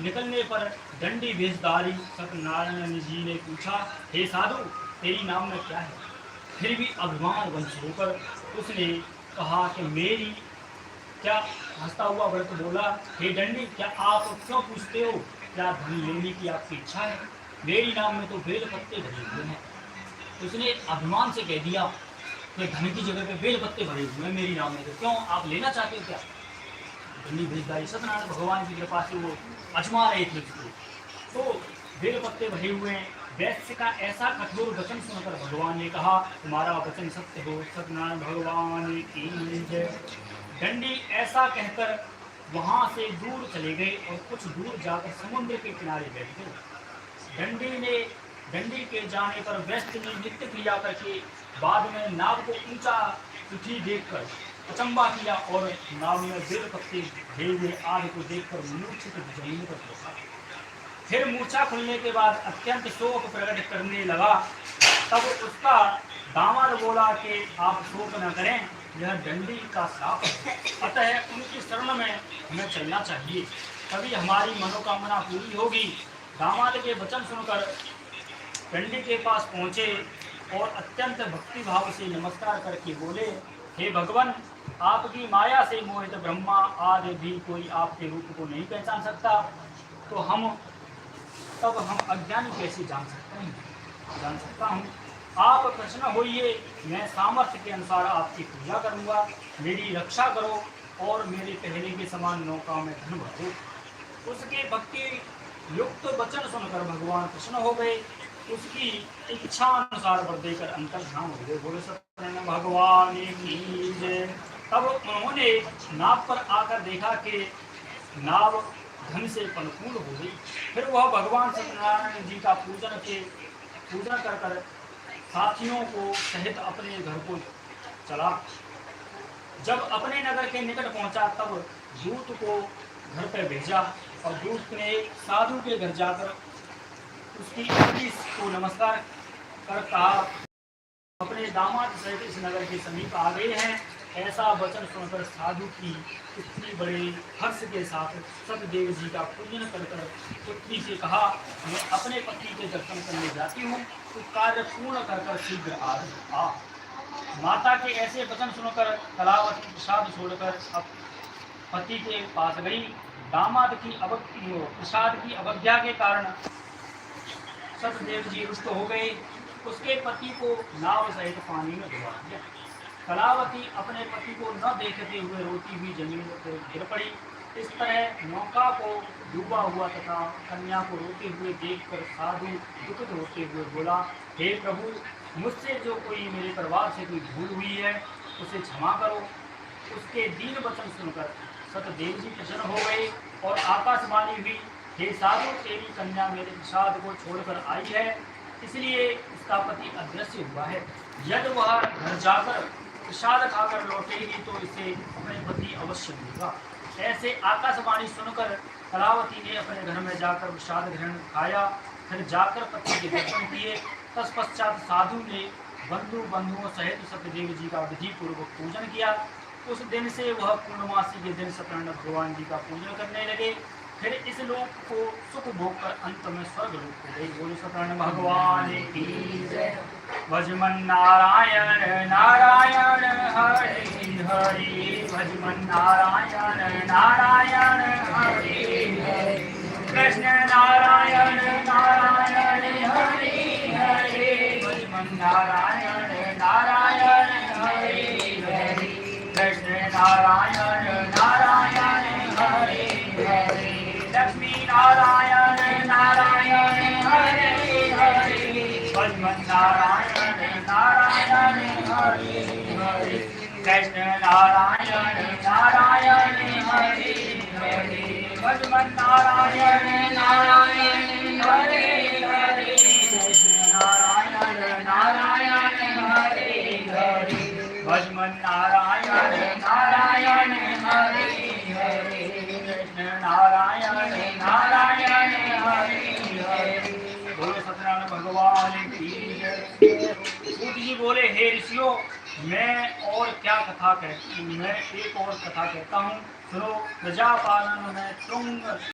निकलने पर दंडी भेषधारी सत्यनारायण जी ने पूछा, हे साधु, तेरी नाम में क्या है? फिर भी अभिमान वंश होकर उसने कहा कि मेरी क्या हंसता हुआ व्रत बोला, हे दंडी, क्या आप क्यों पूछते हो? क्या धन लेने की आपकी इच्छा है? मेरी नाम में तो बेल पत्ते भरे हुए हैं। उसने अभिमान से कह दिया कि धन की जगह पे बेल पत्ते भरे हुए हैं मेरी नाम में, तो क्यों आप लेना चाहते हो क्या? दंडी भेषधारी सत्यनारायण भगवान की कृपा से वो अजमा रहे थे उसको, तो बेल पत्ते भरे हुए हैं। वैश्य का ऐसा कठोर वचन सुनकर भगवान ने कहा, तुम्हारा वचन सत्य हो, सत्यनारायण भगवान की जय। दंडी ऐसा कहकर वहां से दूर चले गए और कुछ दूर जाकर समुद्र के किनारे बैठ गए। दंडी के जाने पर वैश्य ने नित्य क्रिया करके बाद में नाव को ऊंचा उठी देखकर अचंबा किया और नाव में बेल पत्ते भरे हुए आग को देखकर मूर्छित जमीन पर गिरा। फिर मूर्छा खुलने के बाद अत्यंत शोक प्रकट करने लगा। तब उसका दामाद बोला कि आप शोक न करें, यह दंडी का शाप है, अतः उनकी शरण में हमें चलना चाहिए, तभी हमारी मनोकामना पूरी होगी। दामाद के वचन सुनकर दंडी के पास पहुंचे और अत्यंत भक्ति भाव से नमस्कार करके बोले, हे भगवान, आपकी माया से मोहित ब्रह्मा आदि भी कोई आपके रूप को नहीं पहचान सकता, तो हम अज्ञानी कैसे जान सकता हूँ। आप प्रसन्न होइए, मैं सामर्थ्य के अनुसार आपकी पूजा करूँगा, मेरी रक्षा करो और मेरे पहले के समान नौका में धन भरो। उसके भक्ति युक्त वचन सुनकर भगवान प्रसन्न हो गए, उसकी इच्छा अनुसार वर देकर अंतर्धान हो गए। बोले सत्यनारायण भगवान की जय। तब उन्होंने नाव पर आकर देखा कि नाव धन से परिपूर्ण हो गई। फिर वह भगवान सत्यनारायण जी का पूजन कर साथियों को सहित अपने घर को चला। जब अपने नगर के निकट पहुंचा तब दूत को घर पर भेजा और दूत ने साधु के घर जाकर उसकी स्त्री को नमस्कार कर कहा, अपने दामाद सहित इस नगर के समीप आ गए हैं। ऐसा वचन सुनकर साधु की स्त्री बड़े हर्ष के साथ सतदेव जी का पूजन कर पुत्री से कहा, मैं अपने पति के दर्शन करने जाती हूँ, तो कार्य पूर्ण कर शीघ्र आ। माता के ऐसे वचन सुनकर कलावती प्रसाद छोड़कर पति के पास गई। दामाद की प्रसाद की अवज्ञा के कारण सतदेव जी रुष्ट हो गए। उसके पति को नाव सहित पानी में डुबा दिया। कलावती अपने पति को न देखते हुए रोती हुई जमीन पर गिर पड़ी। इस तरह नौका को डूबा हुआ तथा कन्या को रोते हुए देखकर साधु दुखित होते हुए बोला, हे प्रभु, मुझसे जो कोई मेरे परिवार से कोई भूल हुई है उसे क्षमा करो। उसके दीन वचन सुनकर सतदेव जी प्रसन्न हो गए और आकाशवाणी हुई, हे साधु, तेरी कन्या मेरे प्रसाद को छोड़कर आई है, इसलिए इसका पति अदृश्य हुआ है। यदि वह घर जाकर प्रसाद खाकर लौटेगी तो इसे अपने पति अवश्य मिलेगा। ऐसे आकाशवाणी सुनकर कलावती ने अपने घर में जाकर प्रसाद ग्रहण खाया, फिर जाकर पति के दर्शन किए। तत्पश्चात साधु ने बंधुओं सहित सत्यदेव जी का विधि पूर्वक पूजन किया। उस दिन से वह पूर्णमासी के दिन सत्यनारायण भगवान जी का पूजन करने लगे। फिर इस लोक को सुख भोग कर अंत में स्वर्ग लोक को गए। बोलो सत्यनारायण भगवान की जय। भजमन नारायण नारायण हरे हरे, भजमन नारायण नारायण हरे हरे, कृष्ण नारायण नारायण हरे हरे, भजमन नारायण नारायण हरे हरे, कृष्ण नारायण नारायण हरे हरे, लक्ष्मी नारायण नारायण हरे हरे, भजमन नारायण नारायण हरे हरे, कृष्ण नारायण नारायण हरे हरे, भजमन नारायण नारायण हरे हरे, कृष्ण नारायण नारायण हरे हरे, भजमन नारायण नारायण हरे हरे, कृष्ण नारायण नारायण हरे हरे। बोले सत्यनारायण भगवान की जय। सूत जी बोले, हे ऋषियों, मैं एक और कथा कहता हूँ, सुनो। प्रजा पालन में तुंग